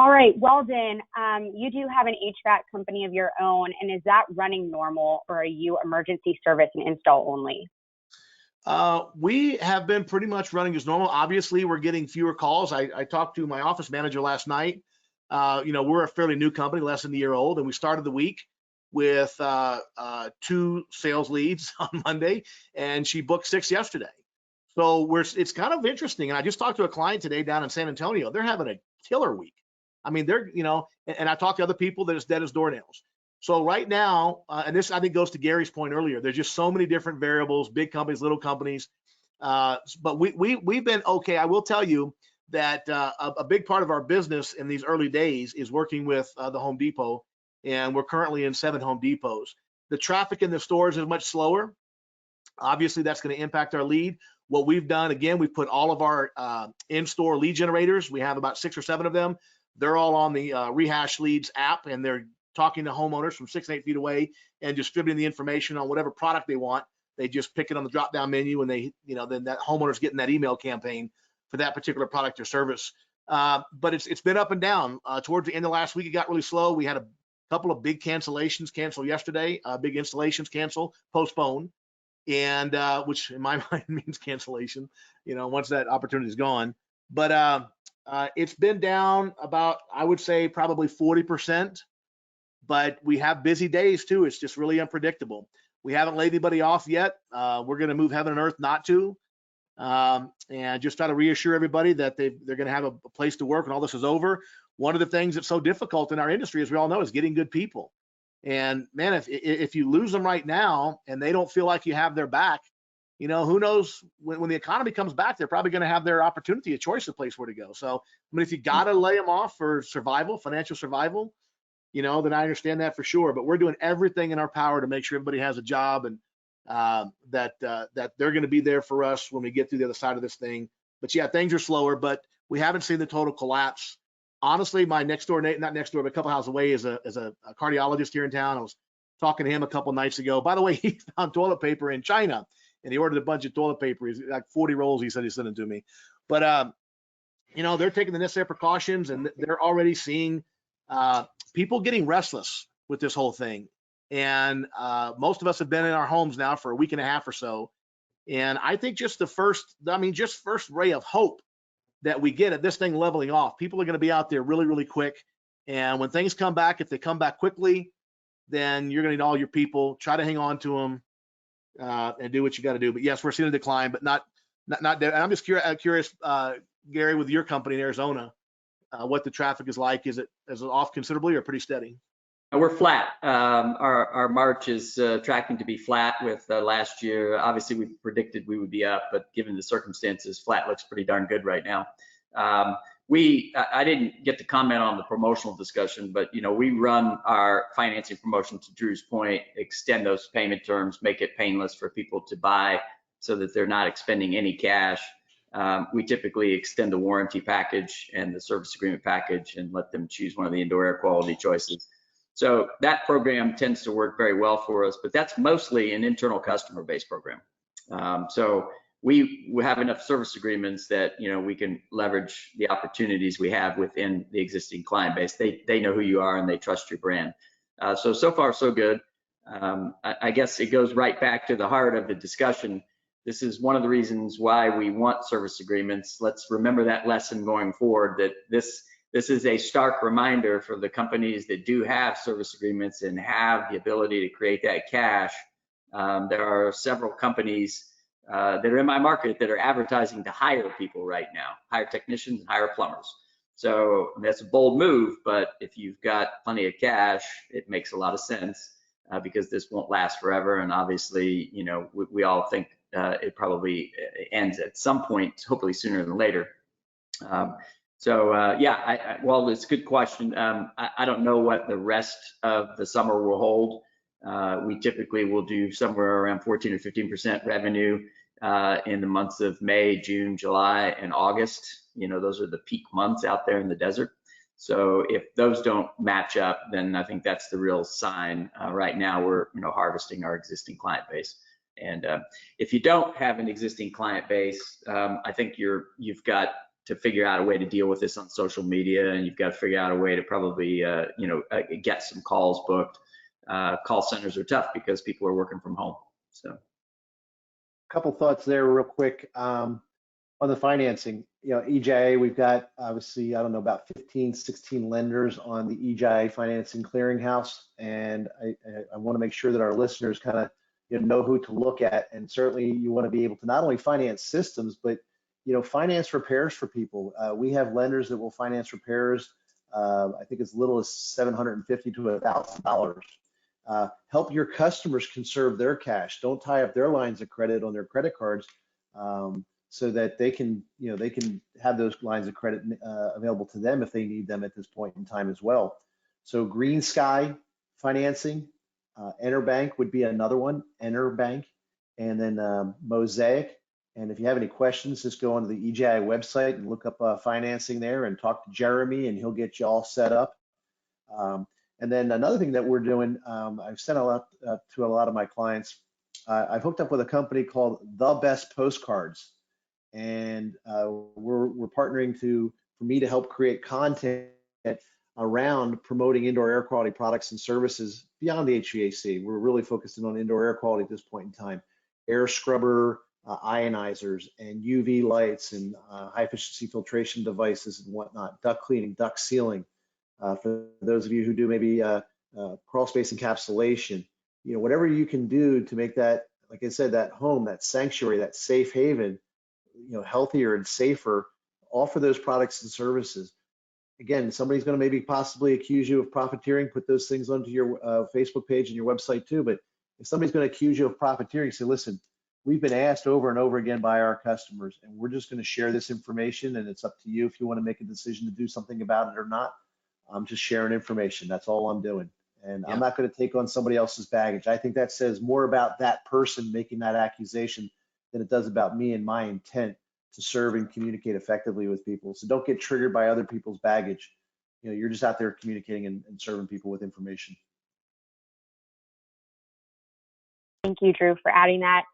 All right, Weldon, you do have an HVAC company of your own, and is that running normal, or are you emergency service and install only? We have been pretty much running as normal. Obviously, we're getting fewer calls. I talked to my office manager last night. We're a fairly new company, less than a year old, and we started the week with 2 sales leads on Monday, and she booked 6 yesterday. So it's kind of interesting. And I just talked to a client today down in San Antonio. They're having a killer week. I mean, and I talked to other people that is dead as doornails. So right now, and this I think goes to Gary's point earlier, there's just so many different variables, big companies, little companies. But we've been okay. I will tell you that a big part of our business in these early days is working with the Home Depot, and we're currently in 7 Home Depots. The traffic in the stores is much slower. Obviously, that's going to impact our lead. What we've done, again, we've put all of our in-store lead generators. We have about 6 or 7 of them. They're all on the Rehash Leads app, and they're talking to homeowners from 6 and 8 feet away and distributing the information on whatever product they want. They just pick it on the drop-down menu, and then that homeowner's getting that email campaign for that particular product or service. But it's been up and down. Towards the end of last week, it got really slow. We had a couple of big cancellations cancel yesterday, big installations cancel, postpone, and which in my mind means cancellation, once that opportunity is gone. But it's been down about, I would say, probably 40%. But we have busy days too. It's just really unpredictable. We haven't laid anybody off yet. We're going to move heaven and earth not to, and just try to reassure everybody that they're going to have a place to work when all this is over. One of the things that's so difficult in our industry, as we all know, is getting good people. And man, if you lose them right now and they don't feel like you have their back, who knows when the economy comes back, they're probably going to have their opportunity, a choice of place where to go. So, I mean, if you got to lay them off for survival, financial survival, then I understand that for sure. But we're doing everything in our power to make sure everybody has a job, and that they're going to be there for us when we get through the other side of this thing. But yeah, things are slower, but we haven't seen the total collapse. Honestly, my not next door, but a couple houses away is a cardiologist here in town. I was talking to him a couple nights ago. By the way, he found toilet paper in China, and he ordered a bunch of toilet paper. He's like 40 rolls. He said he sent it to me. But they're taking the necessary precautions, and they're already seeing people getting restless with this whole thing. And most of us have been in our homes now for a week and a half or so. And I think just first ray of hope that we get at this thing leveling off, people are going to be out there really, really quick. And when things come back, if they come back quickly, then you're going to need all your people. Try to hang on to them and do what you got to do. But yes, we're seeing a decline, but not dead. And I'm just curious, Gary, with your company in Arizona, what the traffic is like. Is it off considerably or pretty steady? We're flat. Our March is tracking to be flat with last year. Obviously, we predicted we would be up, but given the circumstances, flat looks pretty darn good right now. I didn't get to comment on the promotional discussion, but we run our financing promotion, to Drew's point, extend those payment terms, make it painless for people to buy so that they're not expending any cash. We typically extend the warranty package and the service agreement package and let them choose one of the indoor air quality choices. So that program tends to work very well for us, but that's mostly an internal customer base program. So we have enough service agreements that we can leverage the opportunities we have within the existing client base. They know who you are and they trust your brand. So far so good. I guess it goes right back to the heart of the discussion. This is one of the reasons why we want service agreements. Let's remember that lesson going forward, that this is a stark reminder for the companies that do have service agreements and have the ability to create that cash. There are several companies that are in my market that are advertising to hire people right now, hire technicians and hire plumbers. So that's a bold move, but if you've got plenty of cash, it makes a lot of sense because this won't last forever. And obviously, we all think it probably ends at some point, hopefully sooner than later. Well, it's a good question. I don't know what the rest of the summer will hold. We typically will do somewhere around 14 or 15% revenue in the months of May, June, July, and August. Those are the peak months out there in the desert. So if those don't match up, then I think that's the real sign. Right now, we're harvesting our existing client base. And if you don't have an existing client base, I think you've got to figure out a way to deal with this on social media, and you've got to figure out a way to probably, get some calls booked. Call centers are tough because people are working from home. So, couple thoughts there real quick. On the financing, EGIA, we've got obviously, I don't know, about 15, 16 lenders on the EGIA financing clearinghouse. And I want to make sure that our listeners kind of know who to look at. And certainly you want to be able to not only finance systems, but finance repairs for people. We have lenders that will finance repairs, I think as little as $750 to $1,000. Help your customers conserve their cash. Don't tie up their lines of credit on their credit cards. So that they can have those lines of credit available to them if they need them at this point in time as well. So Green Sky financing, Enterbank would be another one, Enterbank, and then Mosaic. And if you have any questions, just go onto the EGIA website and look up financing there and talk to Jeremy, and he'll get you all set up. And then another thing that we're doing, I've sent a lot to a lot of my clients. I've hooked up with a company called The Best Postcards. And we're partnering for me to help create content around promoting indoor air quality products and services beyond the HVAC. We're really focusing on indoor air quality at this point in time. Air scrubber ionizers and UV lights and high efficiency filtration devices and whatnot, duct cleaning, duct sealing. For those of you who do maybe crawl space encapsulation, whatever you can do to make that, like I said, that home, that sanctuary, that safe haven, healthier and safer, offer those products and services. Again, somebody's going to maybe possibly accuse you of profiteering, put those things onto your Facebook page and your website too. But if somebody's going to accuse you of profiteering, say, listen, we've been asked over and over again by our customers, and we're just going to share this information, and it's up to you if you want to make a decision to do something about it or not. I'm just sharing information. That's all I'm doing. And I'm not going to take on somebody else's baggage. I think that says more about that person making that accusation than it does about me and my intent to serve and communicate effectively with people. So don't get triggered by other people's baggage. You're just out there communicating and serving people with information. Thank you, Drew, for adding that.